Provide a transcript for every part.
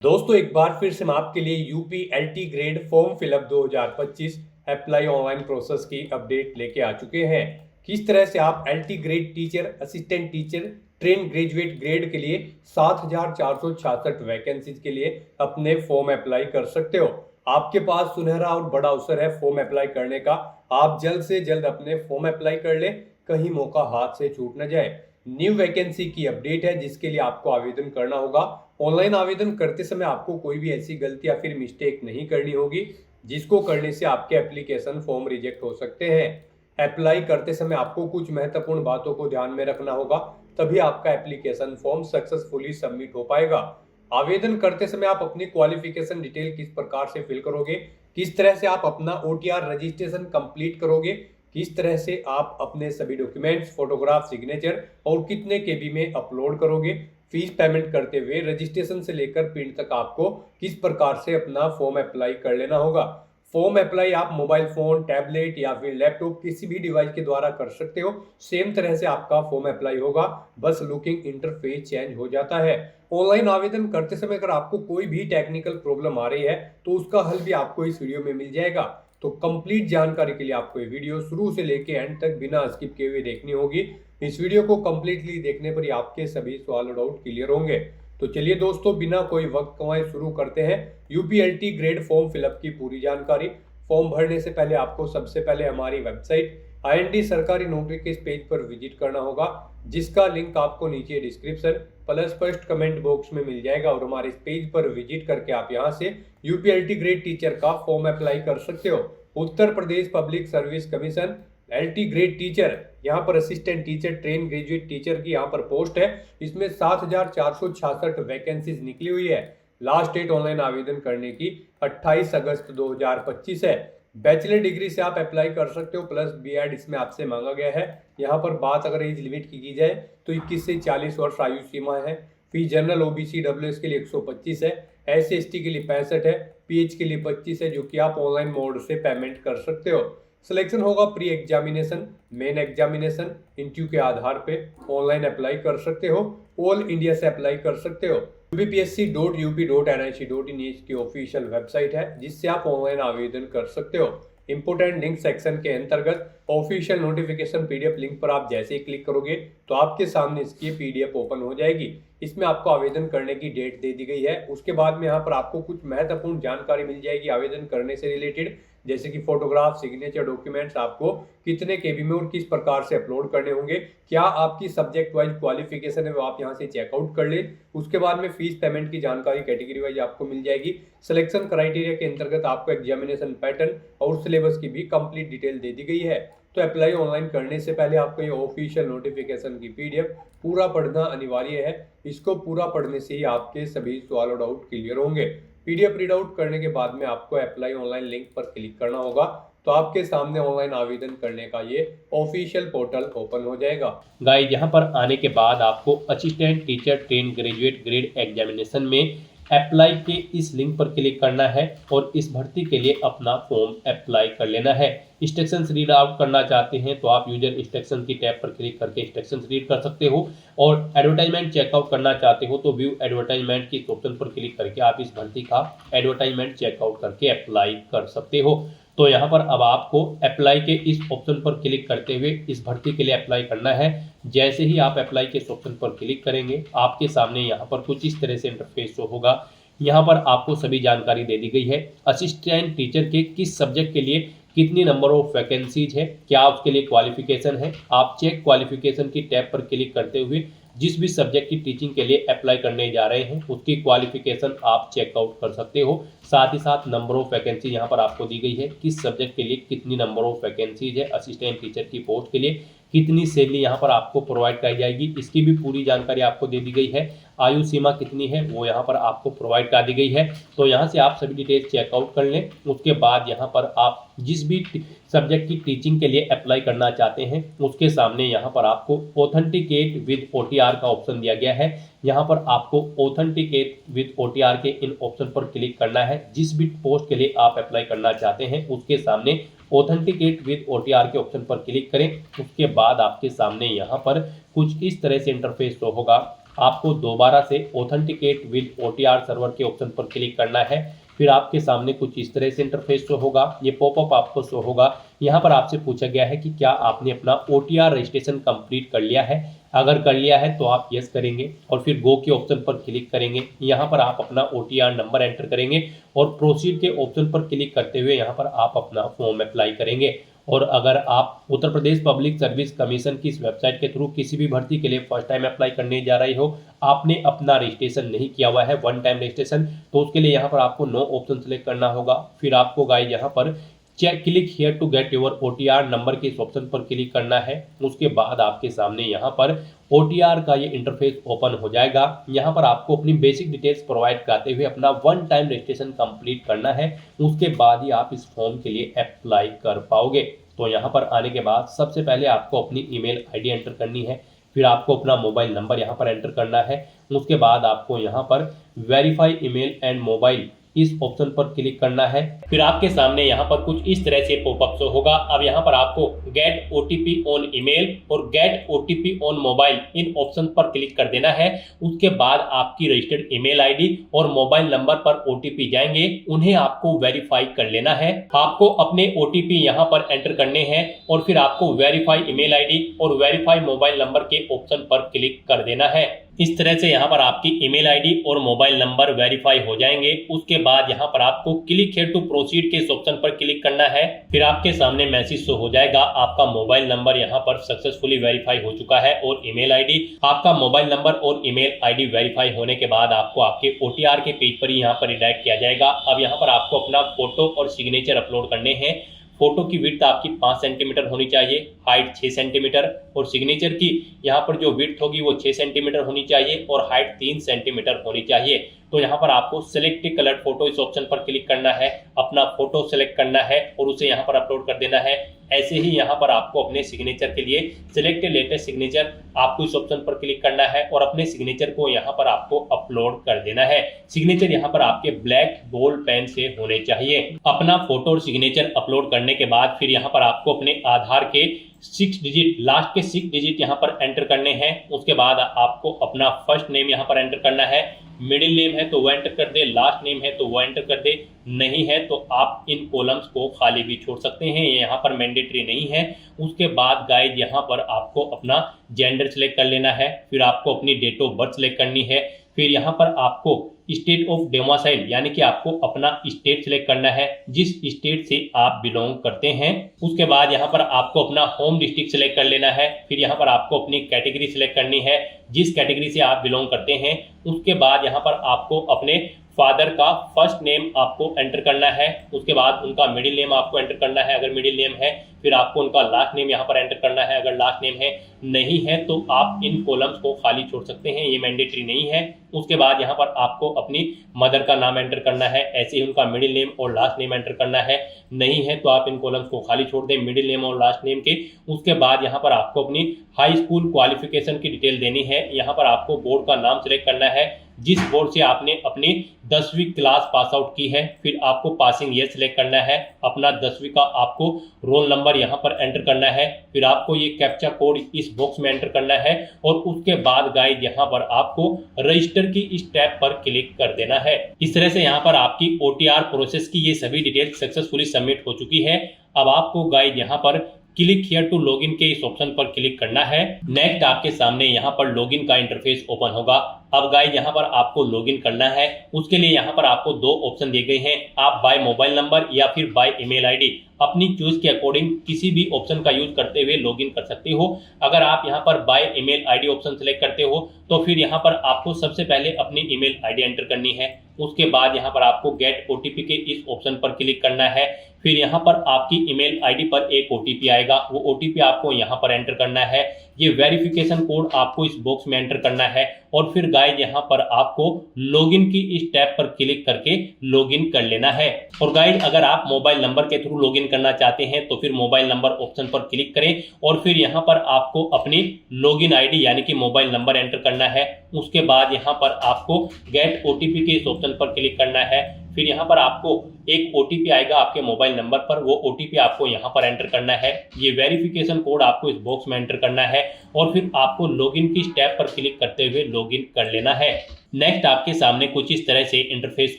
दोस्तों एक बार फिर से हम आपके लिए UP LT grade form fill up 2025 apply online process की अपडेट लेके आ चुके हैं। किस तरह से आप LT grade teacher, assistant teacher, train graduate grade के लिए 7,466 वैकेंसीज के लिए अपने फॉर्म अप्लाई कर सकते हो। आपके पास सुनहरा और बड़ा अवसर है फॉर्म अप्लाई करने का। आप जल्द से जल्द अपने फॉर्म अप्लाई कर ले, कहीं मौका हाथ से छूट न जाए। न्यू वैकेंसी की अपडेट है जिसके लिए आपको आवेदन करना होगा। ऑनलाइन आवेदन करते समय आपको कोई भी ऐसी गलती या फिर मिस्टेक नहीं करनी होगी जिसको करने से आपके एप्लीकेशन फॉर्म रिजेक्ट हो सकते हैं। अप्लाई करते समय आपको कुछ महत्वपूर्ण बातों को ध्यान में रखना होगा, तभी आपका एप्लीकेशन फॉर्म सक्सेसफुली सबमिट हो पाएगा। आवेदन करते समय आप अपनी क्वालिफिकेशन डिटेल किस प्रकार से फिल करोगे, किस तरह से आप अपना ओटीआर रजिस्ट्रेशन कंप्लीट करोगे, किस तरह से आप अपने सभी डॉक्यूमेंट्स, फोटोग्राफ, सिग्नेचर और कितने केबी में अपलोड करोगे, फीस पेमेंट करते हुए रजिस्ट्रेशन से लेकर प्रिंट तक आपको किस प्रकार से अपना फॉर्म अप्लाई कर लेना होगा। फॉर्म अप्लाई आप मोबाइल फोन, टैबलेट या फिर लैपटॉप किसी भी डिवाइस के द्वारा कर सकते हो। सेम तरह से आपका फॉर्म अप्लाई होगा, बस लुकिंग इंटरफेस चेंज हो जाता है। ऑनलाइन आवेदन करते समय अगर आपको कोई भी टेक्निकल प्रॉब्लम आ रही है तो उसका हल भी आपको इस वीडियो में मिल जाएगा। तो कंप्लीट जानकारी के लिए आपको ये वीडियो शुरू से लेके एंड तक बिना स्किप किए हुए देखनी होगी। इस वीडियो को कंप्लीटली देखने पर ही आपके सभी सवाल और डाउट क्लियर होंगे। तो चलिए दोस्तों, बिना कोई वक्त गंवाए शुरू करते हैं यूपीएलटी ग्रेड फॉर्म फिलअप की पूरी जानकारी। फॉर्म भरने से पहले आपको सबसे पहले हमारी वेबसाइट IND सरकारी नौकरी के इस पेज पर विजिट करना होगा, जिसका लिंक आपको नीचे description plus first comment box में मिल जाएगा। और हमारे इस पेज पर विजिट करके आप यहां से यूपीएलटी ग्रेड टीचर का फॉर्म अप्लाई कर सकते हो। Uttar Pradesh public service commission LT grade teacher, यहाँ पर assistant teacher, train graduate teacher की यहाँ पर पोस्ट है। इसमें 7,466 वैकेंसीज निकली हुई है। लास्ट डेट ऑनलाइन आवेदन करने की 28 अगस्त 2025 है। बैचलर डिग्री से आप अप्लाई कर सकते हो, प्लस बीएड इसमें आपसे मांगा गया है। यहाँ पर बात अगर एज लिमिट की जाए तो 21 से 40 वर्ष आयु सीमा है। फीस जनरल ओबीसी डब्ल्यूएस के लिए 125 है, SC/ST के लिए 65 है, PH के लिए 25 है, जो कि आप ऑनलाइन मोड से पेमेंट कर सकते हो। सिलेक्शन होगा pre examination, main examination, interview के आधार पे ऑनलाइन अप्लाई कर सकते हो। ऑल इंडिया से अप्लाई कर सकते हो। upsc.up.nic.in की ऑफिशियल वेबसाइट है जिससे आप ऑनलाइन आवेदन कर सकते हो। इंपोर्टेंट लिंक सेक्शन के अंतर्गत ऑफिशियल नोटिफिकेशन PDF लिंक पर आप जैसे ही क्लिक करोगे तो आपके सामने इसकी PDF ओपन हो जाएगी। इसमें आपको आवेदन करने की डेट दे दी गई है। उसके बाद में यहाँ पर आपको कुछ महत्वपूर्ण जानकारी मिल जाएगी आवेदन करने से रिलेटेड, जैसे कि फोटोग्राफ, सिग्नेचर, डॉक्यूमेंट्स आपको कितने केबी में और किस प्रकार से अपलोड करने होंगे, क्या आपकी सब्जेक्ट वाइज क्वालिफिकेशन है वो आप यहाँ से चेकआउट कर ले। उसके बाद में फीस पेमेंट की जानकारी कैटेगरी वाइज आपको मिल जाएगी। सिलेक्शन क्राइटेरिया के अंतर्गत आपको एग्जामिनेशन पैटर्न और सिलेबस की भी कंप्लीट डिटेल दे दी गई है। तो अप्लाई ऑनलाइन करने से पहले आपको ये ऑफिशियल नोटिफिकेशन की PDF पूरा पढ़ना अनिवार्य है। इसको पूरा पढ़ने से ही आपके सभी सवाल और डाउट क्लियर होंगे। PDF रीड आउट करने के बाद में आपको अप्लाई ऑनलाइन लिंक पर क्लिक करना होगा, तो आपके सामने ऑनलाइन आवेदन करने का ये ऑफिशियल पोर्टल ओपन हो जाएगा। गाइड यहाँ पर आने के बाद आपको assistant teacher train graduate grade examination में अप्लाई के इस लिंक पर क्लिक करना है और इस भर्ती के लिए अपना फॉर्म अप्लाई कर लेना है। इंस्ट्रक्शंस रीड आउट करना चाहते हैं तो आप यूजर इंस्ट्रक्शन की टैब पर क्लिक करके इंस्ट्रक्शंस रीड कर सकते हो, और एडवर्टाइजमेंट चेकआउट करना चाहते हो तो व्यू एडवर्टाइजमेंट की ऑप्शन पर क्लिक करके आप इस भर्ती का एडवर्टाइजमेंट चेकआउट करके अप्लाई कर सकते हो। तो यहाँ पर अब आपको अप्लाई के इस ऑप्शन पर क्लिक करते हुए इस भर्ती के लिए अप्लाई करना है। जैसे ही आप अप्लाई के इस ऑप्शन पर क्लिक करेंगे आपके सामने यहाँ पर कुछ इस तरह से इंटरफेस शो होगा। यहाँ पर आपको सभी जानकारी दे दी गई है। असिस्टेंट टीचर के किस सब्जेक्ट के लिए कितनी नंबर ऑफ वैकेंसीज है, क्या उसके लिए क्वालिफिकेशन है। आप चेक क्वालिफिकेशन की टैब पर क्लिक करते हुए जिस भी सब्जेक्ट की टीचिंग के लिए अप्लाई करने जा रहे हैं उसकी क्वालिफिकेशन आप चेकआउट कर सकते हो। साथ ही साथ नंबर ऑफ वैकेंसी यहाँ पर आपको दी गई है, किस सब्जेक्ट के लिए कितनी नंबर ऑफ वैकेंसीज है, असिस्टेंट टीचर की पोस्ट के लिए कितनी सैलरी यहाँ पर आपको प्रोवाइड कराई जाएगी, इसकी भी पूरी जानकारी आपको दे दी गई है। आयु सीमा कितनी है वो यहाँ पर आपको प्रोवाइड कर दी गई है। तो यहाँ से आप सभी डिटेल्स चेकआउट कर लें। उसके बाद यहाँ पर आप जिस भी सब्जेक्ट की टीचिंग के लिए अप्लाई करना चाहते हैं उसके सामने यहाँ पर आपको ऑथेंटिकेट विद OTR का ऑप्शन दिया गया है। यहाँ पर आपको ऑथेंटिकेट विद OTR के इन ऑप्शन पर क्लिक करना है। जिस भी पोस्ट के लिए आप अप्लाई करना चाहते हैं उसके सामने ऑथेंटिकेट विद OTR के ऑप्शन पर क्लिक करें। उसके बाद आपके सामने यहाँ पर कुछ इस तरह से इंटरफेस शो होगा। आपको दोबारा से ऑथेंटिकेट विद OTR सर्वर के ऑप्शन पर क्लिक करना है। फिर आपके सामने कुछ इस तरह से इंटरफेस शो होगा, ये पॉपअप आपको शो होगा। यहाँ पर आपसे पूछा गया है कि क्या आपने अपना OTR रजिस्ट्रेशन कंप्लीट कर लिया है। अगर कर लिया है तो आप यस करेंगे और फिर गो के ऑप्शन पर क्लिक करेंगे। यहाँ पर आप अपना OTR नंबर एंटर करेंगे और प्रोसीड के ऑप्शन पर क्लिक करते हुए यहाँ पर आप अपना फॉर्म अप्लाई करेंगे। और अगर आप Uttar Pradesh public service commission की इस वेबसाइट के थ्रू किसी भी भर्ती के लिए फर्स्ट टाइम अप्लाई करने जा रही हो, आपने अपना रजिस्ट्रेशन नहीं किया हुआ है, वन टाइम रजिस्ट्रेशन, तो उसके लिए यहाँ पर आपको नो ऑप्शन सेलेक्ट करना होगा। फिर आपको गाइस यहाँ पर click here to get your OTR number के इस ऑप्शन पर क्लिक करना है। उसके बाद आपके सामने यहाँ पर OTR का ये इंटरफेस ओपन हो जाएगा। यहाँ पर आपको अपनी बेसिक डिटेल्स प्रोवाइड कराते हुए अपना वन टाइम रजिस्ट्रेशन कंप्लीट करना है। उसके बाद ही आप इस फॉर्म के लिए अप्लाई कर पाओगे। तो यहाँ पर आने के बाद सबसे पहले आपको अपनी ईमेल आईडी एंटर करनी है, फिर आपको अपना मोबाइल नंबर यहाँ पर एंटर करना है। उसके बाद आपको यहाँ पर वेरीफाई ईमेल एंड मोबाइल इस ऑप्शन पर क्लिक करना है। फिर आपके सामने यहाँ पर कुछ इस तरह से पॉपअप शो होगा। अब यहाँ पर आपको गेट OTP ऑन ईमेल और गेट OTP ऑन मोबाइल इन ऑप्शन पर क्लिक कर देना है। उसके बाद आपकी रजिस्टर्ड ईमेल आईडी और मोबाइल नंबर पर OTP जाएंगे, उन्हें आपको वेरीफाई कर लेना है। आपको अपने OTP यहाँ पर एंटर करने हैं और फिर आपको वेरीफाई ईमेल आईडी और वेरीफाई मोबाइल नंबर के ऑप्शन पर क्लिक कर देना है। इस तरह से यहाँ पर आपकी ईमेल आईडी और मोबाइल नंबर वेरीफाई हो जाएंगे। उसके बाद यहाँ पर आपको क्लिक हियर टू प्रोसीड के इस ऑप्शन पर क्लिक करना है। फिर आपके सामने मैसेज शो हो जाएगा, आपका मोबाइल नंबर यहाँ पर सक्सेसफुली वेरीफाई हो चुका है और ईमेल आईडी। आपका मोबाइल नंबर और ईमेल आईडी वेरीफाई होने के बाद आपको आपके OTR के पेज पर ही यहाँ पर रिडायरेक्ट किया जाएगा। अब यहाँ पर आपको अपना फोटो और सिग्नेचर अपलोड करने हैं। फोटो की विड्थ आपकी 5 सेंटीमीटर होनी चाहिए, हाइट 6 सेंटीमीटर और सिग्नेचर की यहाँ पर जो विड्थ होगी वो 6 सेंटीमीटर होनी चाहिए और हाइट 3 सेंटीमीटर होनी चाहिए। तो यहाँ पर आपको सिलेक्ट कलर फोटो इस ऑप्शन पर क्लिक करना है, अपना फोटो सेलेक्ट करना है और उसे यहाँ पर अपलोड कर देना है। ऐसे ही यहाँ पर आपको अपने सिग्नेचर के लिए सिलेक्ट लेटेस्ट सिग्नेचर आपको इस ऑप्शन पर क्लिक करना है और अपने सिग्नेचर को यहाँ पर आपको अपलोड कर देना है। सिग्नेचर यहाँ पर आपके ब्लैक बोल्ड पेन से होने चाहिए। अपना फोटो और सिग्नेचर अपलोड करने के बाद फिर यहाँ पर आपको अपने आधार के 6 डिजिट लास्ट के 6 डिजिट यहाँ पर एंटर करने हैं। उसके बाद आपको अपना फर्स्ट नेम यहाँ पर एंटर करना है, मिडिल नेम है तो वो एंटर कर दे, लास्ट नेम है तो वो एंटर कर दे, नहीं है तो आप इन कॉलम्स को खाली भी छोड़ सकते हैं, ये यहाँ पर मैंडेटरी नहीं है। उसके बाद गाइड यहाँ पर आपको अपना जेंडर सेलेक्ट कर लेना है, फिर आपको अपनी डेट ऑफ बर्थ सेलेक्ट करनी है, फिर यहाँ पर आपको स्टेट ऑफ डोमिसाइल यानी कि आपको अपना स्टेट सेलेक्ट करना है, जिस स्टेट से आप बिलोंग करते हैं। उसके बाद यहाँ पर आपको अपना होम डिस्ट्रिक्ट सेलेक्ट कर लेना है, फिर यहाँ पर आपको अपनी कैटेगरी सेलेक्ट करनी है, जिस कैटेगरी से आप बिलोंग करते हैं। उसके बाद यहाँ पर आपको अपने फादर का फर्स्ट नेम आपको एंटर करना है, उसके बाद उनका मिडिल नेम आपको एंटर करना है अगर मिडिल नेम है, फिर आपको उनका लास्ट नेम यहाँ पर एंटर करना है अगर लास्ट नेम है, नहीं है तो आप इन कॉलम्स को खाली छोड़ सकते हैं, ये मैंडेटरी नहीं है। उसके बाद यहाँ पर आपको अपनी मदर का नाम एंटर करना है, ऐसे ही उनका मिडिल नेम और लास्ट नेम एंटर करना है, नहीं है तो आप इन कॉलम्स को खाली छोड़ दें मिडिल नेम और लास्ट नेम के। उसके बाद यहाँ पर आपको अपनी हाई स्कूल क्वालिफिकेशन की डिटेल देनी है, यहाँ पर आपको बोर्ड का नाम सेलेक्ट करना है, जिस बोर्ड से आपने अपनी 10वीं क्लास पास आउट की है, फिर आपको पासिंग ईयर सेलेक्ट करना है, अपना 10वीं का आपको रोल नंबर यहाँ पर एंटर करना है, फिर आपको ये कैप्चा कोड इस बॉक्स में एंटर करना है और उसके बाद गाइड यहाँ पर आपको रजिस्टर की इस टैब पर क्लिक कर देना है। इस तरह से यहाँ पर आपकी OTR प्रोसेस की ये सभी डिटेल सक्सेसफुली सबमिट हो चुकी है। अब आपको गाइड यहाँ पर क्लिक हियर टू लॉगिन के इस ऑप्शन पर क्लिक करना है। नेक्स्ट आपके सामने यहाँ पर लॉगिन का इंटरफेस ओपन होगा। अब गाइस यहाँ पर आपको लॉगिन करना है, उसके लिए यहाँ पर आपको 2 ऑप्शन दिए गए हैं, आप बाय मोबाइल नंबर या फिर बाय ईमेल आईडी अपनी चॉइस के अकॉर्डिंग किसी भी ऑप्शन का यूज करते हुए लॉगिन कर सकते हो। अगर आप यहाँ पर by email ID option select करते हो तो फिर यहाँ पर आपको सबसे पहले अपनी ईमेल आईडी एंटर करनी है, उसके बाद यहाँ पर आपको गेट OTP के इस ऑप्शन पर क्लिक करना है, फिर यहाँ पर आपकी ईमेल आईडी पर एक OTP आएगा, वो OTP आपको यहाँ पर एंटर करना है, ये वेरिफिकेशन कोड आपको इस बॉक्स में एंटर करना है और फिर गाइस यहाँ पर आपको लॉगिन की इस टैब पर क्लिक करके लॉगिन कर लेना है। और गाइस अगर आप मोबाइल नंबर के थ्रू लॉगिन करना चाहते हैं तो फिर मोबाइल नंबर ऑप्शन पर क्लिक करें और फिर यहाँ पर आपको अपनी लॉगिन आईडी यानी कि मोबाइल नंबर एंटर करना है, उसके बाद यहाँ पर आपको गेट OTP के इस ऑप्शन पर क्लिक करना है, फिर यहाँ पर आपको एक OTP आएगा आपके मोबाइल नंबर पर, वो OTP आपको यहाँ पर एंटर करना है। ये वेरिफिकेशन कोड आपको इस बॉक्स में एंटर करना है और फिर आपको लॉगिन की स्टेप पर क्लिक करते हुए लॉगिन कर लेना है। नेक्स्ट आपके सामने कुछ इस तरह से इंटरफेस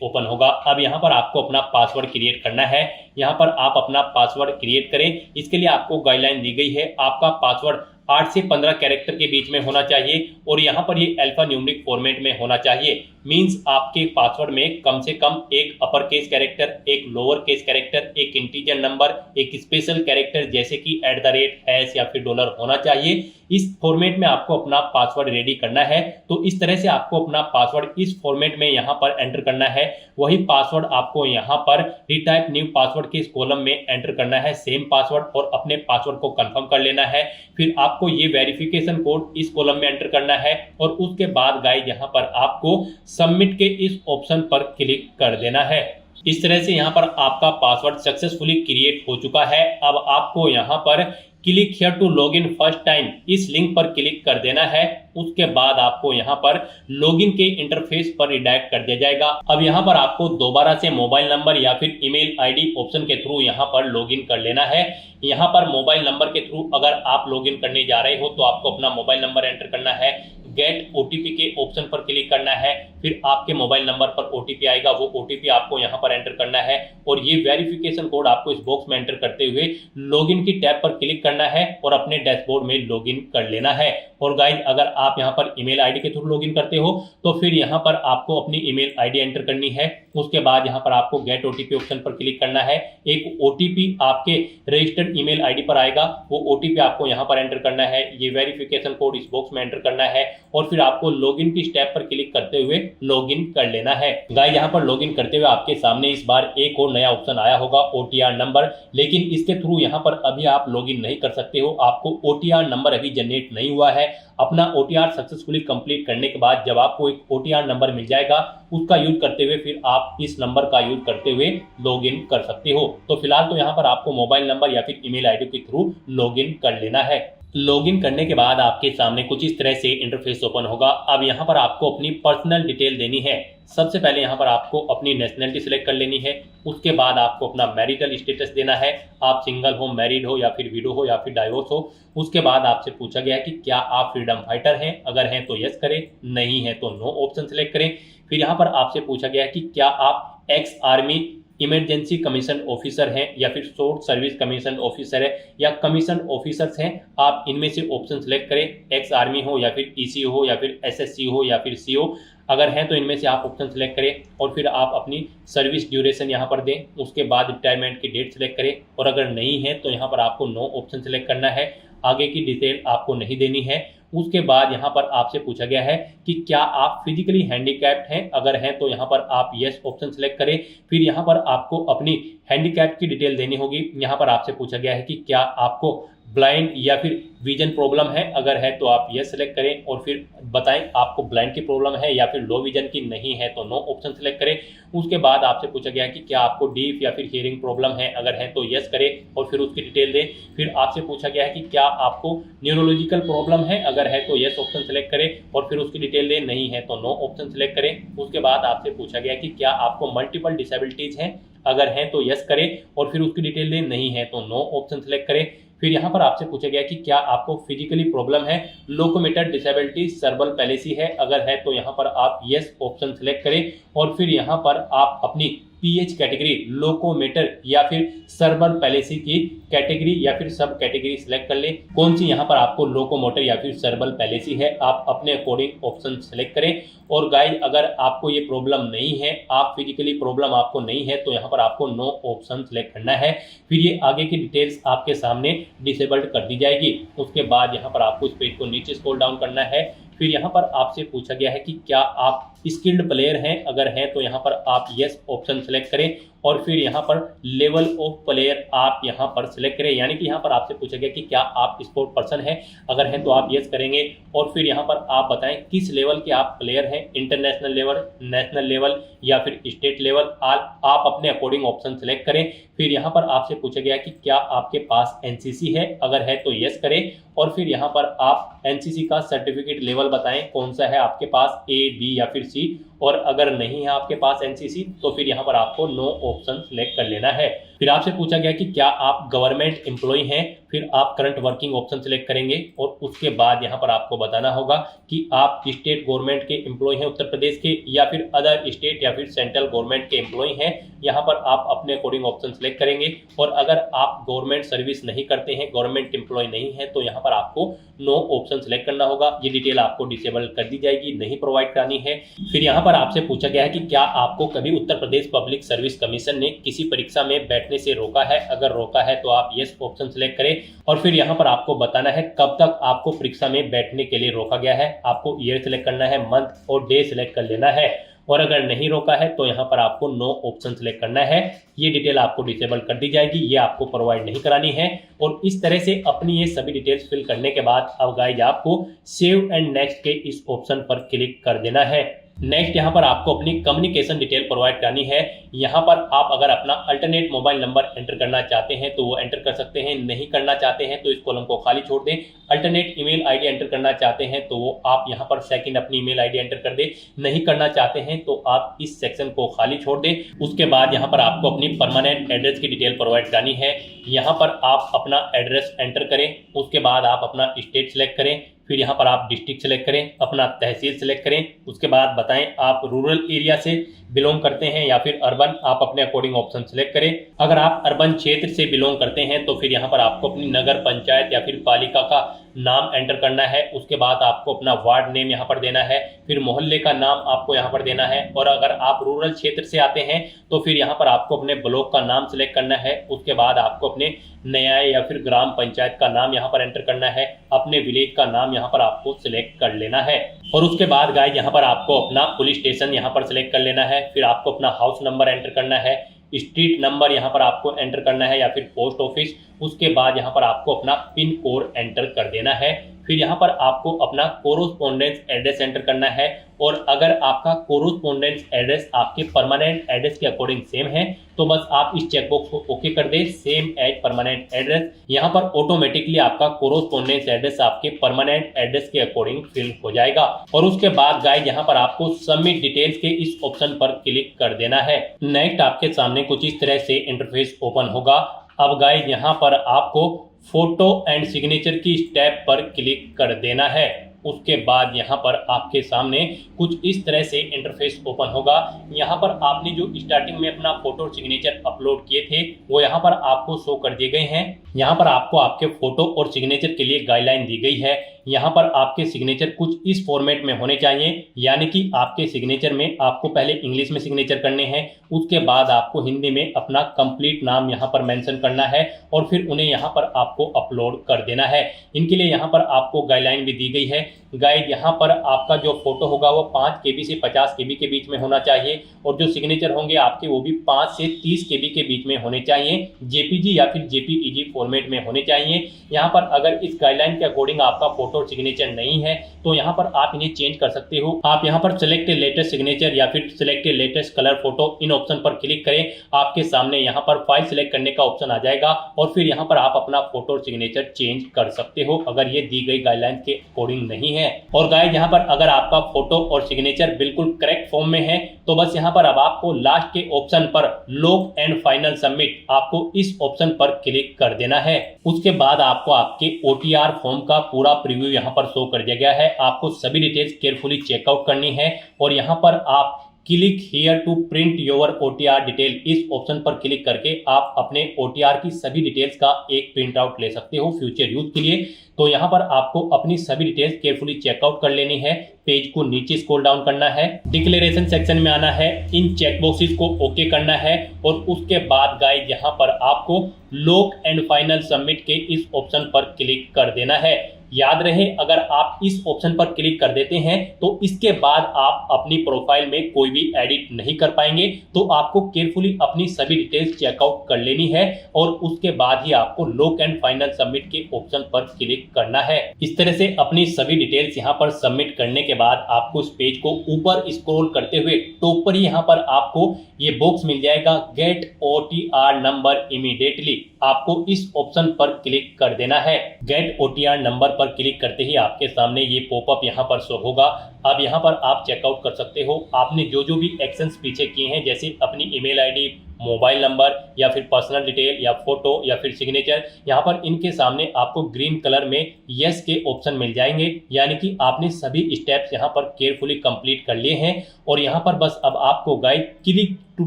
ओपन होगा। अब यहाँ पर आपको अपना पासवर्ड क्रिएट करना है। यहाँ पर आप अपना पासवर्ड क्रिएट करें। इसके लिए आपको गाइडलाइन दी गई है, आपका पासवर्ड 8 से 15 कैरेक्टर के बीच में होना चाहिए और यहाँ पर ये अल्फा न्यूमेरिक फॉर्मेट में होना चाहिए। मींस आपके पासवर्ड में कम से कम एक अपर केस कैरेक्टर, एक लोअर केस कैरेक्टर, एक इंटीजर नंबर, एक स्पेशल कैरेक्टर जैसे कि @ या फिर डॉलर होना चाहिए। इस फॉर्मेट में आपको अपना पासवर्ड रेडी करना है। तो इस तरह से आपको अपना पासवर्ड इस फॉर्मेट में यहाँ पर एंटर करना है। वही पासवर्ड आपको यहाँ पर रिटाइप न्यू पासवर्ड के इस कॉलम में एंटर करना है, सेम पासवर्ड, और अपने पासवर्ड को कंफर्म कर लेना है। फिर आपको ये वेरिफिकेशन कोड इस कॉलम में एंटर करना है और उसके बाद गाइस यहाँ पर आपको सबमिट के इस ऑप्शन पर क्लिक कर देना है। इस तरह से यहाँ पर आपका पासवर्ड सक्सेसफुली क्रिएट हो चुका है। अब आपको यहाँ पर click here to login first time इस लिंक पर क्लिक कर देना है। उसके बाद आपको यहाँ पर लॉगिन के इंटरफेस पर रिडायरेक्ट कर दिया जाएगा। अब यहाँ पर आपको दोबारा से मोबाइल नंबर या फिर ईमेल आईडी ऑप्शन के थ्रू यहाँ पर लॉगिन कर लेना है। यहाँ पर मोबाइल नंबर के थ्रू अगर आप लॉगिन करने जा रहे हो तो आपको अपना मोबाइल नंबर एंटर करना है, गेट OTP के ऑप्शन पर क्लिक करना है, फिर आपके मोबाइल नंबर पर OTP आएगा, वो OTP आपको यहाँ पर एंटर करना है और ये वेरिफिकेशन कोड आपको इस बॉक्स में एंटर करते हुए लॉगिन की टैब पर क्लिक करना है और अपने डैशबोर्ड में लॉगिन कर लेना है। और गाइस अगर आप यहाँ पर ईमेल आईडी के थ्रू लॉगिन करते हो तो फिर यहाँ पर आपको अपनी ईमेल आईडी एंटर करनी है। उसके बाद यहाँ पर आपको गेट OTP ऑप्शन पर क्लिक करना है। एक OTP आपके रजिस्टर्ड ईमेल आईडी पर आएगा, वो OTP आपको यहाँ पर एंटर करना है। ये वेरिफिकेशन कोड इस बॉक्स में एंटर करना है और फिर आपको लॉगिन की स्टेप पर क्लिक करते हुए लॉगिन कर लेना है। गाइस यहाँ पर लॉगिन करते हुए आपके सामने इस बार एक और नया ऑप्शन आया होगा, OTR नंबर, लेकिन इसके थ्रू यहाँ पर अभी आप लॉगिन नहीं कर सकते हो। आपको OTR नंबर अभी जनरेट नहीं हुआ है। अपना OTR सक्सेसफुली कंप्लीट करने के बाद जब आपको एक OTR नंबर मिल जाएगा उसका यूज करते हुए फिर आप इस नंबर का यूज करते हुए लॉगिन कर सकते हो। तो फिलहाल तो यहाँ पर आपको मोबाइल नंबर या फिर ईमेल आईडी के थ्रू लॉगिन कर लेना है। लॉगिन करने के बाद आपके सामने कुछ इस तरह से इंटरफेस ओपन होगा। अब यहाँ पर आपको अपनी पर्सनल डिटेल देनी है। सबसे पहले यहाँ पर आपको अपनी नेशनलिटी सिलेक्ट कर लेनी है। उसके बाद आपको अपना मैरिटल स्टेटस देना है, आप सिंगल हो, मैरिड हो या फिर विडो हो या फिर डाइवोर्स हो। उसके बाद आपसे पूछा गया है कि क्या आप फ्रीडम फाइटर हैं, अगर हैं तो यस करें, नहीं है तो नो ऑप्शन सिलेक्ट करें। फिर यहाँ पर आपसे पूछा गया है कि क्या आप ex army emergency commission officer हैं या फिर शॉर्ट सर्विस कमीशन ऑफिसर है या कमीशन ऑफिसर्स हैं, आप इनमें से ऑप्शन सेलेक्ट करें। एक्स आर्मी हो या फिर ECO हो या फिर SSC हो या फिर CO, अगर हैं तो इनमें से आप ऑप्शन सेलेक्ट करें और फिर आप अपनी सर्विस ड्यूरेशन यहाँ पर दें। उसके बाद रिटायरमेंट की डेट सेलेक्ट करें और अगर नहीं है तो यहाँ पर आपको नो ऑप्शन सेलेक्ट करना है। आगे की डिटेल आपको नहीं देनी है। उसके बाद यहाँ पर आपसे पूछा गया है कि क्या आप फिजिकली हैंडीकैप्ड हैं, अगर हैं तो यहाँ पर आप यस ऑप्शन सेलेक्ट करें। फिर यहाँ पर आपको अपनी हैंडीकैप की डिटेल देनी होगी। यहाँ पर आपसे पूछा गया है कि क्या आपको ब्लाइंड या फिर विजन प्रॉब्लम है, अगर है तो आप यस सेलेक्ट करें और फिर बताएं आपको ब्लाइंड की प्रॉब्लम है या फिर लो विजन की, नहीं है तो नो ऑप्शन सेलेक्ट करें। उसके बाद आपसे पूछा गया है कि क्या आपको डीप या फिर हियरिंग प्रॉब्लम है, अगर है तो यस करें और फिर उसकी डिटेल दें। फिर आपसे पूछा गया है कि क्या आपको न्यूरोलॉजिकल प्रॉब्लम है, अगर है तो यस ऑप्शन सेलेक्ट करें और फिर उसकी डिटेल दें, नहीं है तो नो ऑप्शन सेलेक्ट करें। उसके बाद आपसे पूछा गया है कि क्या आपको मल्टीपल डिसेबिलिटीज हैं, अगर हैं तो यस करें और फिर उसकी डिटेल दें, नहीं है तो नो ऑप्शन सेलेक्ट करें। फिर यहाँ पर आपसे पूछा गया कि क्या आपको फिजिकली प्रॉब्लम है, लोकोमोटर डिसेबिलिटी, सर्बल पैलेसी है, अगर है तो यहाँ पर आप यस ऑप्शन सेलेक्ट करें और फिर यहाँ पर आप अपनी PH कैटेगरी, लोकोमोटर या फिर सर्बल पैलेसी की कैटेगरी या फिर सब कैटेगरी सिलेक्ट कर लें। कौन सी यहाँ पर आपको लोकोमोटर या फिर सर्बल पैलेसी है, आप अपने अकॉर्डिंग ऑप्शन सेलेक्ट करें। और गाइस अगर आपको ये प्रॉब्लम नहीं है, आप फिजिकली प्रॉब्लम आपको नहीं है, तो यहाँ पर आपको नो ऑप्शन सेलेक्ट करना है। फिर ये आगे की डिटेल्स आपके सामने डिसेबल्ड कर दी जाएगी। उसके बाद यहाँ पर आपको इस पेज को नीचे स्क्रॉल डाउन करना है। फिर यहाँ पर आपसे पूछा गया है कि क्या आप स्किल्ड प्लेयर हैं, अगर हैं तो यहाँ पर आप यस ऑप्शन सेलेक्ट करें और फिर यहाँ पर लेवल ऑफ प्लेयर आप यहाँ पर सिलेक्ट करें। यानी कि यहाँ पर आपसे पूछा गया कि क्या आप स्पोर्ट पर्सन हैं, अगर हैं तो आप यस करेंगे और फिर यहाँ पर आप बताएं किस लेवल के आप प्लेयर हैं, इंटरनेशनल लेवल, नेशनल लेवल या फिर स्टेट लेवल, आप अपने अकॉर्डिंग ऑप्शन सेलेक्ट करें। फिर यहाँ पर आपसे पूछा गया कि क्या आपके पास NCC है, अगर है तो यस करें और फिर यहाँ पर आप NCC का सर्टिफिकेट लेवल बताएं कौन सा है आपके पास, A, B या फिर C और अगर नहीं है आपके पास एनसीसी तो फिर यहाँ पर आपको नो ऑप्शन सिलेक्ट कर लेना है। फिर आपसे पूछा गया कि क्या आप गवर्नमेंट एम्प्लॉय हैं, फिर आप करंट वर्किंग ऑप्शन सिलेक्ट करेंगे और उसके बाद यहाँ पर आपको बताना होगा कि आप स्टेट गवर्नमेंट के एम्प्लॉय हैं उत्तर प्रदेश के, या फिर अदर स्टेट या फिर सेंट्रल गवर्नमेंट के एम्प्लॉय हैं। यहाँ पर आप अपने अकॉर्डिंग ऑप्शन सिलेक्ट करेंगे। और अगर आप गवर्नमेंट सर्विस नहीं करते हैं, गवर्नमेंट एम्प्लॉय नहीं है, तो यहाँ पर आपको नो ऑप्शन सिलेक्ट करना होगा। ये डिटेल आपको डिसेबल कर दी जाएगी, नहीं प्रोवाइड करानी है। फिर यहाँ पर आपसे पूछा गया है कि क्या आपको कभी उत्तर प्रदेश पब्लिक सर्विस कमीशन ने किसी परीक्षा में बैठने से रोका है। अगर रोका है तो आप यस ऑप्शन सिलेक्ट करें। और फिर यहाँ पर आपको बताना है कब तक आपको परीक्षा में बैठने के लिए रोका गया है। आपको ईयर सिलेक्ट करना है, मंथ और डे सिलेक्ट कर लेना है। और अगर नहीं रोका है तो यहाँ पर आपको नो ऑप्शन सिलेक्ट करना है। ये डिटेल आपको डिसेबल कर दी जाएगी, ये आपको प्रोवाइड नहीं करानी है। और इस तरह से अपनी ये सभी डिटेल्स फिल करने के बाद अब गाइज आपको सेव एंड नेक्स्ट के इस ऑप्शन पर क्लिक कर देना है। नेक्स्ट यहाँ पर आपको अपनी कम्युनिकेशन डिटेल प्रोवाइड करनी है। यहाँ पर आप अगर अपना अल्टरनेट मोबाइल नंबर एंटर करना चाहते हैं तो वो एंटर कर सकते हैं, नहीं करना चाहते हैं तो इस कॉलम को खाली छोड़ दें। अल्टरनेट ईमेल आईडी एंटर करना चाहते हैं तो वो आप यहाँ पर सेकंड अपनी ईमेल आईडी एंटर कर दें, नहीं करना चाहते हैं तो आप इस सेक्शन को खाली छोड़ दें। उसके बाद यहाँ पर आपको अपनी परमानेंट एड्रेस की डिटेल प्रोवाइड करनी है। यहाँ पर आप अपना एड्रेस एंटर करें, उसके बाद आप अपना स्टेट सेलेक्ट करें, फिर यहाँ पर आप डिस्ट्रिक्ट सेलेक्ट करें, अपना तहसील सेलेक्ट करें। उसके बाद बताएं आप रूरल एरिया से बिलोंग करते हैं या फिर अर्बन, आप अपने अकॉर्डिंग ऑप्शन सेलेक्ट करें। अगर आप अर्बन क्षेत्र से बिलोंग करते हैं तो फिर यहाँ पर आपको अपनी नगर पंचायत या फिर पालिका का नाम एंटर करना है। उसके बाद आपको अपना वार्ड नेम यहाँ पर देना है, फिर मोहल्ले का नाम आपको यहाँ पर देना है। और अगर आप रूरल क्षेत्र से आते हैं तो फिर यहाँ पर आपको अपने ब्लॉक का नाम सिलेक्ट करना है। उसके बाद आपको अपने न्याय या फिर ग्राम पंचायत का नाम यहाँ पर एंटर करना है, अपने विलेज का नाम यहाँ पर आपको सिलेक्ट कर लेना है। और उसके बाद गाइस यहाँ पर आपको अपना पुलिस स्टेशन यहाँ पर सिलेक्ट कर लेना है। फिर आपको अपना हाउस नंबर एंटर करना है, स्ट्रीट नंबर यहाँ पर आपको एंटर करना है या फिर पोस्ट ऑफिस। उसके बाद यहाँ पर आपको अपना पिन कोड एंटर कर देना है। फिर यहाँ पर आपको अपना कोरोस्पोंडेंस एड्रेस एंटर करना है। और अगर आपका कोरोस्पोंडेंस एड्रेस आपके परमानेंट एड्रेस के अकॉर्डिंग सेम है तो बस आप इस चेकबॉक्स को ओके कर दें, सेम एज परमानेंट एड्रेस। यहाँ पर ऑटोमेटिकली आपका कोरोस्पोंडेंस एड्रेस आपके परमानेंट एड्रेस के अकॉर्डिंग फिल हो जाएगा। और उसके बाद गाइस यहाँ पर आपको सबमिट डिटेल्स के इस ऑप्शन पर क्लिक कर देना है। नेक्स्ट आपके सामने कुछ इस तरह से इंटरफेस ओपन होगा। अब गाइस यहाँ पर आपको फोटो एंड सिग्नेचर की स्टेप पर क्लिक कर देना है। उसके बाद यहाँ पर आपके सामने कुछ इस तरह से इंटरफेस ओपन होगा। यहाँ पर आपने जो स्टार्टिंग में अपना फोटो और सिग्नेचर अपलोड किए थे वो यहाँ पर आपको शो कर दिए गए हैं। यहाँ पर आपको आपके फोटो और सिग्नेचर के लिए गाइडलाइन दी गई है। यहाँ पर आपके सिग्नेचर कुछ इस फॉर्मेट में होने चाहिए, यानी कि आपके सिग्नेचर में आपको पहले इंग्लिश में सिग्नेचर करने हैं, उसके बाद आपको हिंदी में अपना कंप्लीट नाम यहाँ पर मेंशन करना है और फिर उन्हें यहाँ पर आपको अपलोड कर देना है। इनके लिए यहाँ पर आपको गाइडलाइन भी दी गई है। गाइड यहाँ पर आपका जो फोटो होगा वो 5 KB से 50 KB के बीच में होना चाहिए और जो सिग्नेचर होंगे आपके वो भी 5 से 30 KB के बीच में होने चाहिए, JPG या फिर JPEG फॉर्मेट में होने चाहिए। यहाँ पर अगर इस गाइडलाइन के अकॉर्डिंग आपका फोटो और सिग्नेचर नहीं है तो यहाँ पर आप इन्हें चेंज कर सकते हो। आप यहाँ पर सिलेक्ट लेटेस्ट सिग्नेचर या फिर सिलेक्ट लेटेस्ट कलर फोटो इन ऑप्शन पर क्लिक करें। आपके सामने यहाँ पर फाइल सिलेक्ट करने का ऑप्शन आ जाएगा और फिर यहाँ पर आप अपना फोटो और सिग्नेचर चेंज कर सकते हो अगर ये दी गई गाइडलाइन के अकॉर्डिंग नहीं है। और गाइस यहाँ पर अगर आपका फोटो और सिग्नेचर बिल्कुल करेक्ट फॉर्म में है तो बस यहाँ पर अब आपको लास्ट के ऑप्शन पर लॉक एंड फाइनल सबमिट, आपको इस ऑप्शन पर क्लिक कर देना है। उसके बाद आपको आपके OTR फॉर्म का पूरा प्रीव्यू यहाँ पर शो कर दिया गया है। आपको सभी डिटेल्स केयरफुली चेकआउट करनी है और यहाँ पर आप click here to print your OTR detail, इस ऑप्शन पर क्लिक करके आप अपने OTR की सभी डिटेल्स का एक प्रिंट आउट ले सकते हो फ्यूचर यूज के लिए। तो यहाँ पर आपको अपनी सभी डिटेल्स केयरफुली चेकआउट कर लेनी है। पेज को नीचे स्क्रॉल डाउन करना है, डिक्लेरेशन सेक्शन में आना है, इन चेक बॉक्सेस को ओके करना है और उसके बाद गाइस यहाँ पर आपको लॉक एंड फाइनल सबमिट के इस ऑप्शन पर क्लिक कर देना है। याद रहे अगर आप इस ऑप्शन पर क्लिक कर देते हैं तो इसके बाद आप अपनी प्रोफाइल में कोई भी एडिट नहीं कर पाएंगे। तो आपको केयरफुली अपनी सभी डिटेल्स चेकआउट कर लेनी है और उसके बाद ही आपको लॉक एंड फाइनल सबमिट के ऑप्शन पर क्लिक करना है। इस तरह से अपनी सभी डिटेल्स यहाँ पर सबमिट करने के बाद आपको इस पेज को ऊपर स्क्रॉल करते हुए टॉप पर यहाँ पर आपको ये बॉक्स मिल जाएगा गेट OTR नंबर इमीडिएटली, आपको इस ऑप्शन पर क्लिक कर देना है। गेट OTR नंबर पर क्लिक करते ही आपके सामने ये पॉपअप यहाँ पर शो होगा। अब यहाँ पर आप चेकआउट कर सकते हो। आपने जो जो भी एक्शंस पीछे किए हैं, जैसे अपनी ईमेल आईडी, मोबाइल नंबर या फिर पर्सनल डिटेल या फोटो या फिर सिग्नेचर, यहाँ पर इनके सामने आपको ग्रीन कलर में यस के ऑप्शन मिल जाएंगे, यानी कि आपने सभी स्टेप्स यहाँ पर केयरफुली कंप्लीट कर लिए हैं। और यहाँ पर बस अब आपको guys click to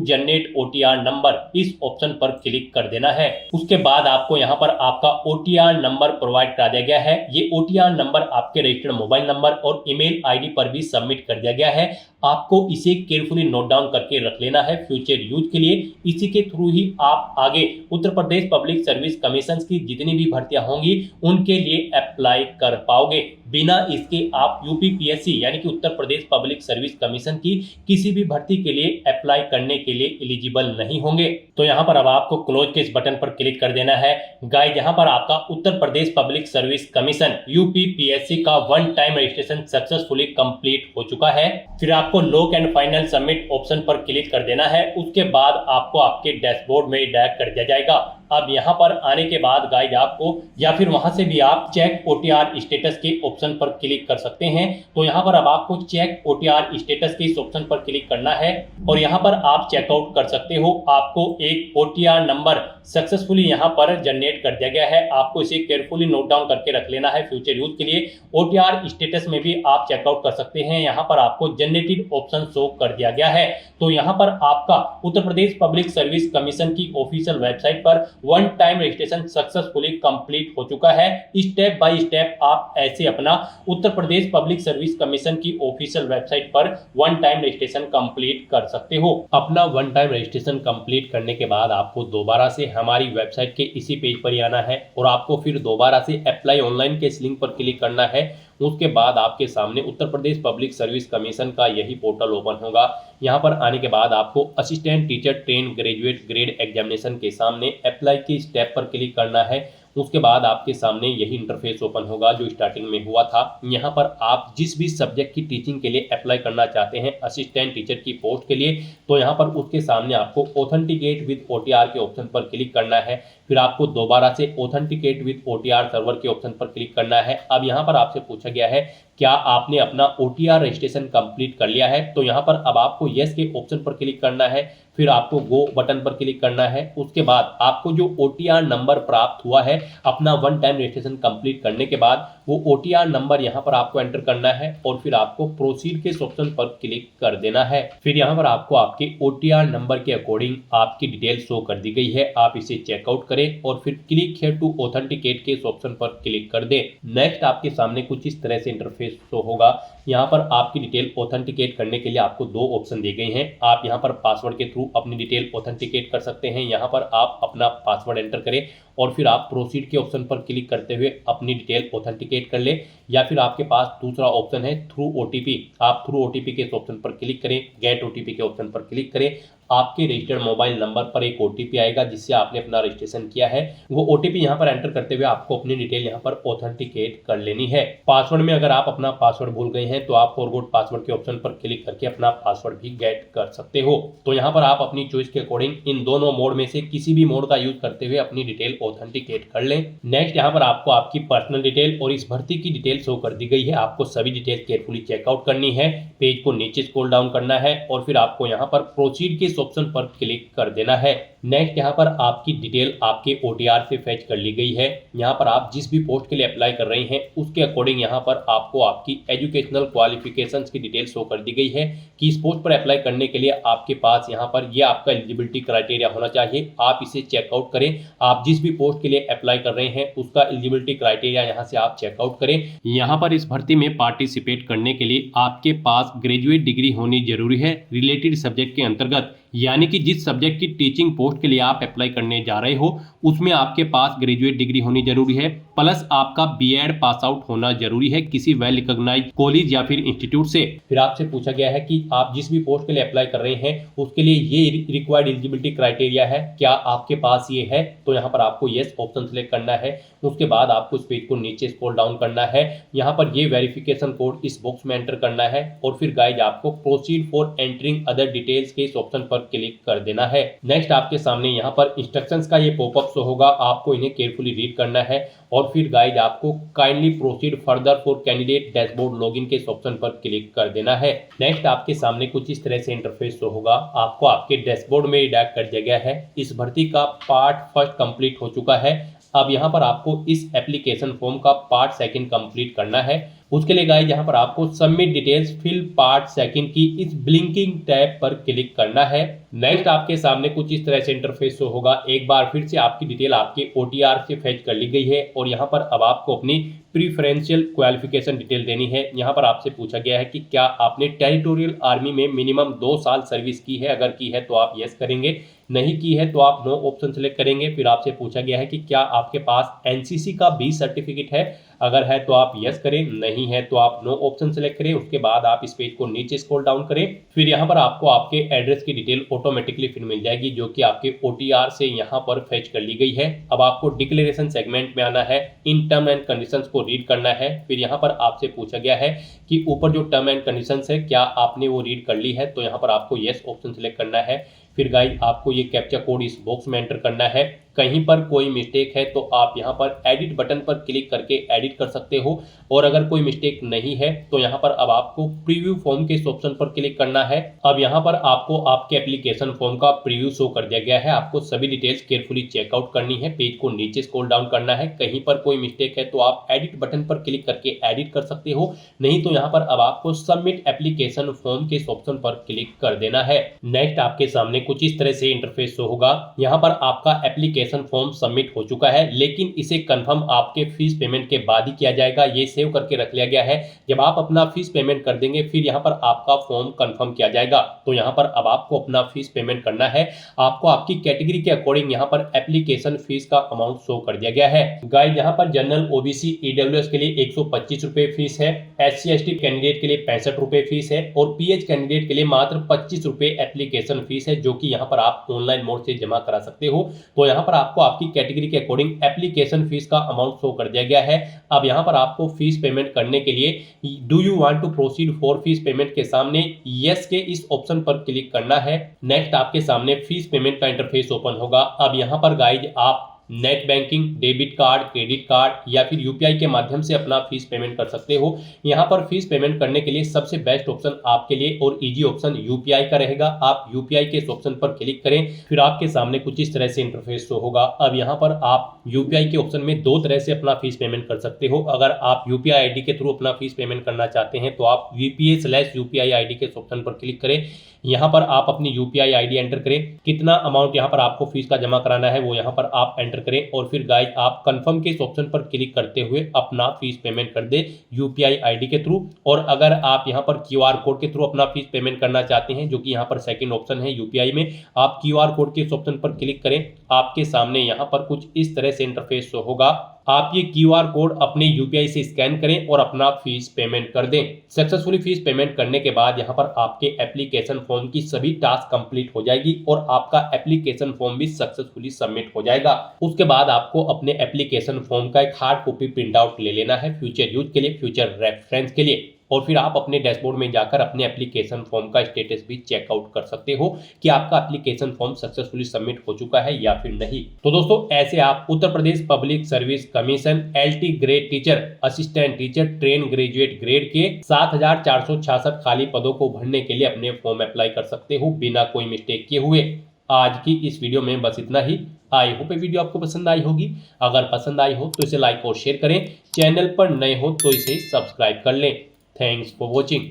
generate OTR number इस ऑप्शन पर क्लिक कर देना है। उसके बाद आपको यहाँ पर आपका OTR नंबर प्रोवाइड करा दिया गया है। ये OTR नंबर आपके रजिस्टर्ड मोबाइल नंबर और ईमेल आईडी पर भी सबमिट कर दिया गया है। आपको इसे केयरफुली नोट डाउन करके रख लेना है फ्यूचर यूज के लिए। इसी के थ्रू ही आप आगे उत्तर प्रदेश पब्लिक सर्विस कमीशन की जितनी भी भर्तियां होंगी उनके लिए अप्लाई कर पाओगे। बिना इसके आप UPPSC यानी कि उत्तर प्रदेश पब्लिक सर्विस कमीशन की किसी भी भर्ती के लिए अप्लाई करने के लिए एलिजिबल नहीं होंगे। तो यहाँ पर अब आपको क्लोज के इस बटन पर क्लिक कर देना है। गाइस, यहाँ पर आपका उत्तर Pradesh public service commission UPPSC का one time registration successfully complete हो चुका है। फिर आपको lock and final submit option पर क्लिक कर देना है। उसके बाद आपको आपके डैशबोर्ड में डायरेक्ट कर दिया जाएगा। अब यहाँ पर आने के बाद गाइस आपको या फिर वहां से भी आप चेक OTR स्टेटस के ऑप्शन पर क्लिक कर सकते हैं। तो यहाँ पर अब आपको चेक OTR स्टेटस के इस ऑप्शन पर क्लिक करना है और यहाँ पर आप चेकआउट कर सकते हो। आपको एक OTR नंबर सक्सेसफुली यहाँ पर जनरेट कर दिया गया है। आपको इसे केयरफुली नोट डाउन करके रख लेना है फ्यूचर यूज के लिए। OTR स्टेटस में भी आप चेकआउट कर सकते हैं। यहाँ पर आपको जनरेटेड ऑप्शन शो कर दिया गया है। तो यहाँ पर आपका उत्तर प्रदेश पब्लिक सर्विस कमीशन की ऑफिशियल वेबसाइट पर one time registration successfully complete हो चुका है। स्टेप बाय स्टेप आप ऐसे अपना उत्तर प्रदेश पब्लिक सर्विस कमीशन की ऑफिशियल वेबसाइट पर वन टाइम रजिस्ट्रेशन कंप्लीट कर सकते हो। अपना वन टाइम रजिस्ट्रेशन कंप्लीट करने के बाद आपको दोबारा से हमारी वेबसाइट के इसी पेज पर ही आना है और आपको फिर दोबारा से अप्लाई ऑनलाइन के इस लिंक पर क्लिक करना है। उसके बाद आपके सामने उत्तर प्रदेश पब्लिक सर्विस कमीशन का यही पोर्टल ओपन होगा। यहाँ पर आने के बाद आपको assistant teacher train graduate grade examination के सामने अप्लाई की स्टेप पर क्लिक करना है। उसके बाद आपके सामने यही इंटरफेस ओपन होगा जो स्टार्टिंग में हुआ था। यहाँ पर आप जिस भी सब्जेक्ट की टीचिंग के लिए अप्लाई करना चाहते हैं असिस्टेंट टीचर की पोस्ट के लिए, तो यहाँ पर उसके सामने आपको ऑथेंटिकेट विद OTR के ऑप्शन पर क्लिक करना है। फिर आपको दोबारा से ऑथेंटिकेट विद OTR सर्वर के ऑप्शन पर क्लिक करना है। अब यहाँ पर आपसे पूछा गया है क्या आपने अपना OTR रजिस्ट्रेशन कंप्लीट कर लिया है, तो यहाँ पर अब आपको यस के ऑप्शन पर क्लिक करना है। फिर आपको गो बटन पर क्लिक करना है। उसके बाद आपको जो OTR नंबर प्राप्त हुआ है अपना वन टाइम रजिस्ट्रेशन कंप्लीट करने के बाद वो OTR नंबर यहाँ पर आपको एंटर करना है और फिर आपको प्रोसीड के ऑप्शन पर क्लिक कर देना है। फिर यहाँ पर आपको आपके OTR नंबर के अकॉर्डिंग आपकी डिटेल शो कर दी गई है। आप इसे चेकआउट करें और फिर क्लिक हियर टू ऑथेंटिकेट के ऑप्शन पर क्लिक कर दें। नेक्स्ट आपके सामने कुछ इस तरह से इंटरफेस शो होगा। यहाँ पर आपकी डिटेल ऑथेंटिकेट करने के लिए आपको दो ऑप्शन दिए गए हैं। आप यहाँ पर पासवर्ड के थ्रू अपनी डिटेल ऑथेंटिकेट कर सकते हैं। यहाँ पर आप अपना पासवर्ड एंटर करें और फिर आप प्रोसीड के ऑप्शन पर क्लिक करते हुए अपनी डिटेल ऑथेंटिकेट कर ले। या फिर आपके पास दूसरा ऑप्शन है थ्रू OTP। आप थ्रू OTP के ऑप्शन पर क्लिक करें, गेट OTP के ऑप्शन पर क्लिक करें। आपके रजिस्टर्ड मोबाइल नंबर पर एक OTP आएगा जिससे आपने अपना रजिस्ट्रेशन किया है। वो OTP यहाँ पर एंटर करते हुए आपको अपनी डिटेल यहाँ पर ऑथेंटिकेट कर लेनी है। पासवर्ड में अगर आप अपना पासवर्ड भूल गए हैं तो आप फॉरगॉट पासवर्ड के ऑप्शन पर क्लिक करके अपना पासवर्ड भी गेट कर सकते हो। तो यहाँ पर आप अपनी चॉइस के अकॉर्डिंग इन दोनों मोड में से किसी भी मोड का यूज करते हुए अपनी डिटेल ऑथेंटिकेट कर लें। नेक्स्ट यहाँ पर आपको आपकी पर्सनल डिटेल और इस भर्ती की डिटेल शो कर दी गई है। आपको सभी डिटेल केयरफुली चेकआउट करनी है। पेज को नीचे स्क्रॉल डाउन करना है और फिर आपको यहाँ पर प्रोसीड के ऑप्शन पर क्लिक कर देना है। नेक्स्ट यहाँ पर आपकी डिटेल आपके OTR से फेच कर ली गई है। यहाँ पर आप जिस भी पोस्ट के लिए अप्लाई कर रहे हैं उसके अकॉर्डिंग यहाँ पर आपको आपकी एजुकेशनल क्वालिफिकेशंस की डिटेल शो कर दी गई है कि इस पोस्ट पर अप्लाई करने के लिए आपके पास यहाँ पर यह आपका एलिजिबिलिटी क्राइटेरिया होना चाहिए। आप इसे चेकआउट करें। आप जिस भी पोस्ट के लिए अप्लाई कर रहे हैं उसका एलिजिबिलिटी क्राइटेरिया यहाँ से आप चेकआउट करें। यहाँ पर इस भर्ती में पार्टिसिपेट करने के लिए आपके पास ग्रेजुएट डिग्री होनी जरूरी है रिलेटेड सब्जेक्ट के अंतर्गत, यानी कि जिस सब्जेक्ट की टीचिंग पोस्ट के लिए आप अप्लाई करने जा रहे हो उसमें आपके पास ग्रेजुएट डिग्री होनी जरूरी है, प्लस आपका B.Ed पास आउट होना जरूरी है किसी वेल रिकॉग्नाइज्ड कॉलेज या फिर इंस्टीट्यूट से। फिर आपसे पूछा गया है कि आप जिस भी पोस्ट के लिए अप्लाई कर रहे हैं उसके लिए ये रिक्वायर्ड एलिजिबिलिटी क्राइटेरिया है, क्या आपके पास ये है, तो यहाँ पर आपको येस ऑप्शन सेलेक्ट करना है। उसके बाद आपको इस पेज को नीचे स्क्रॉल डाउन करना है। यहाँ पर ये वेरिफिकेशन कोड इस बॉक्स में एंटर करना है और फिर गाइज आपको proceed for entering other details के इस ऑप्शन पर क्लिक कर देना है। नेक्स्ट आपके सामने यहाँ पर इंस्ट्रक्शंस का ये पॉपअप शो होगा। आपको इन्हें केयरफुली रीड करना है और और फिर गाइज आपको kindly proceed further for candidate dashboard login के इस ऑप्शन पर क्लिक कर देना है। नेक्स्ट आपके सामने कुछ इस तरह से इंटरफेस शो होगा, आपको आपके डैशबोर्ड में रिडायरेक्ट कर दिया गया है। इस भर्ती का पार्ट फर्स्ट कंप्लीट हो चुका है। अब यहाँ पर आपको इस एप्लीकेशन फॉर्म का पार्ट सेकंड कंप्लीट करना है। उसके लिए गाइज यहाँ पर आपको submit details fill part second की इस ब्लिंकिंग टैब पर क्लिक करना है। नेक्स्ट आपके सामने कुछ इस तरह से इंटरफेस शो होगा। एक बार फिर से आपकी डिटेल आपके OTR से फेच कर ली गई है और यहाँ पर अब आपको अपनी प्रीफरेंशियल क्वालिफिकेशन डिटेल देनी है। यहाँ पर आपसे पूछा गया है कि क्या आपने टेरिटोरियल आर्मी में मिनिमम 2 साल सर्विस की है, अगर की है तो आप यस करेंगे, नहीं की है तो आप नो ऑप्शन सेलेक्ट करेंगे। फिर आपसे पूछा गया है कि क्या आपके पास NCC का B सर्टिफिकेट है, अगर है तो आप यस करें, नहीं है तो आप नो ऑप्शन सेलेक्ट करें। उसके बाद आप इस पेज को नीचे स्क्रॉल डाउन करें। फिर यहाँ पर आपको आपके एड्रेस की डिटेल ऑटोमेटिकली फिर मिल जाएगी जो कि आपके OTR से यहाँ पर फेच कर ली गई है। अब आपको डिक्लेरेशन सेगमेंट में आना है, इन टर्म एंड कंडीशंस को रीड करना है। फिर यहाँ पर आपसे पूछा गया है कि ऊपर जो टर्म एंड कंडीशंस है क्या आपने वो रीड कर ली है, तो यहाँ पर आपको यस ऑप्शन सेलेक्ट करना है। फिर गाइस आपको ये कैप्चा कोड इस बॉक्स में एंटर करना है। कहीं पर कोई मिस्टेक है तो आप यहाँ पर एडिट बटन पर क्लिक करके एडिट कर सकते हो, और अगर कोई मिस्टेक नहीं है तो यहाँ पर अब आपको प्रीव्यू फॉर्म के इस ऑप्शन पर क्लिक करना है। अब यहाँ पर आपको आपके एप्लीकेशन फॉर्म का प्रीव्यू शो कर दिया गया है। आपको सभी डिटेल्स केयरफुली चेकआउट करनी है, पेज को नीचे स्क्रॉल डाउन करना है। कहीं पर कोई मिस्टेक है तो आप एडिट बटन पर क्लिक करके एडिट कर सकते हो, नहीं तो यहाँ पर अब आपको सबमिट एप्लीकेशन फॉर्म के इस ऑप्शन पर क्लिक कर देना है। नेक्स्ट आपके सामने कुछ इस तरह से इंटरफेस शो होगा। यहाँ पर आपका एप्लीकेशन फॉर्म सबमिट हो चुका है, लेकिन इसे कंफर्म आपके फीस पेमेंट के बाद ही किया जाएगा। ये सेव करके रख लिया गया है। जब आप अपना फीस पेमेंट कर देंगे फिर यहाँ पर आपका फॉर्म कंफर्म किया जाएगा। तो यहाँ पर अब आपको अपना फीस पेमेंट करना है। आपको आपकी कैटेगरी के अकॉर्डिंग यहाँ पर एप्लीकेशन फीस का अमाउंट शो कर दिया गया है। गाइस यहाँ पर जनरल OBC EWS के लिए 125 रुपए फीस है, SC ST कैंडिडेट के लिए 65 रुपए फीस है और PH कैंडिडेट के लिए मात्र 25 रुपए एप्लीकेशन फीस है, जो कि यहाँ पर आप ऑनलाइन मोड से जमा करा सकते हो। तो यहाँ पर आपको आपकी कैटेगरी के अकॉर्डिंग एप्लीकेशन फीस का अमाउंट शो कर दिया गया है। अब यहाँ पर आपको फीस पेमेंट करने के लिए do you want to proceed for fees payment के सामने यस के इस ऑप्शन पर क्लिक करना है। नेक्स्ट आपके सामने फीस पेमेंट का इंटरफेस ओपन होगा। अब यहाँ पर गाइज आप net banking, debit card, credit card या फिर UPI के माध्यम से अपना फीस पेमेंट कर सकते हो। यहाँ पर फीस पेमेंट करने के लिए सबसे बेस्ट ऑप्शन आपके लिए और इजी ऑप्शन UPI का रहेगा। आप UPI के इस ऑप्शन पर क्लिक करें, फिर आपके सामने कुछ इस तरह से इंटरफेस शो होगा। अब यहाँ पर आप UPI के ऑप्शन में 2 तरह से अपना फीस पेमेंट कर सकते हो। अगर आप UPI ID के थ्रू अपना फीस पेमेंट करना चाहते हैं तो आप VPA/UPI ID के इस ऑप्शन पर क्लिक करें। यहाँ पर आप अपनी UPI ID एंटर करें, कितना अमाउंट यहाँ पर आपको फीस का जमा कराना है वो यहाँ पर आप एंटर करें और फिर गाइस आप कंफर्म के इस ऑप्शन पर क्लिक करते हुए अपना फीस पेमेंट कर दे UPI ID के थ्रू। और अगर आप यहाँ पर QR कोड के थ्रू अपना फीस पेमेंट करना चाहते हैं, जो कि यहाँ पर सेकंड ऑप्शन है UPI में, आप QR कोड के इस ऑप्शन पर क्लिक करें। आपके सामने यहाँ पर कुछ इस तरह से इंटरफेस शो होगा। आप ये QR कोड अपने UPI से स्कैन करें और अपना फीस पेमेंट कर दें। सक्सेसफुली फीस पेमेंट करने के बाद यहाँ पर आपके एप्लीकेशन फॉर्म की सभी टास्क कंप्लीट हो जाएगी और आपका एप्लीकेशन फॉर्म भी सक्सेसफुली सबमिट हो जाएगा। उसके बाद आपको अपने एप्लीकेशन फॉर्म का एक हार्ड कॉपी प्रिंट आउट ले लेना है फ्यूचर यूज के लिए, फ्यूचर रेफरेंस के लिए, और फिर आप अपने डैशबोर्ड में जाकर अपने एप्लीकेशन फॉर्म का स्टेटस भी चेकआउट कर सकते हो कि आपका एप्लीकेशन फॉर्म सक्सेसफुली सबमिट हो चुका है या फिर नहीं। तो दोस्तों ऐसे आप Uttar Pradesh public service commission LT grade teacher, assistant teacher, train graduate grade के 7,466 खाली पदों को भरने के लिए अपने फॉर्म अप्लाई कर सकते हो बिना कोई मिस्टेक किए हुए। आज की इस वीडियो में बस इतना ही। आई होप ये वीडियो आपको पसंद आई होगी। अगर पसंद आई हो तो इसे लाइक और शेयर करें। चैनल पर नए हो तो इसे सब्सक्राइब कर लें। Thanks for watching.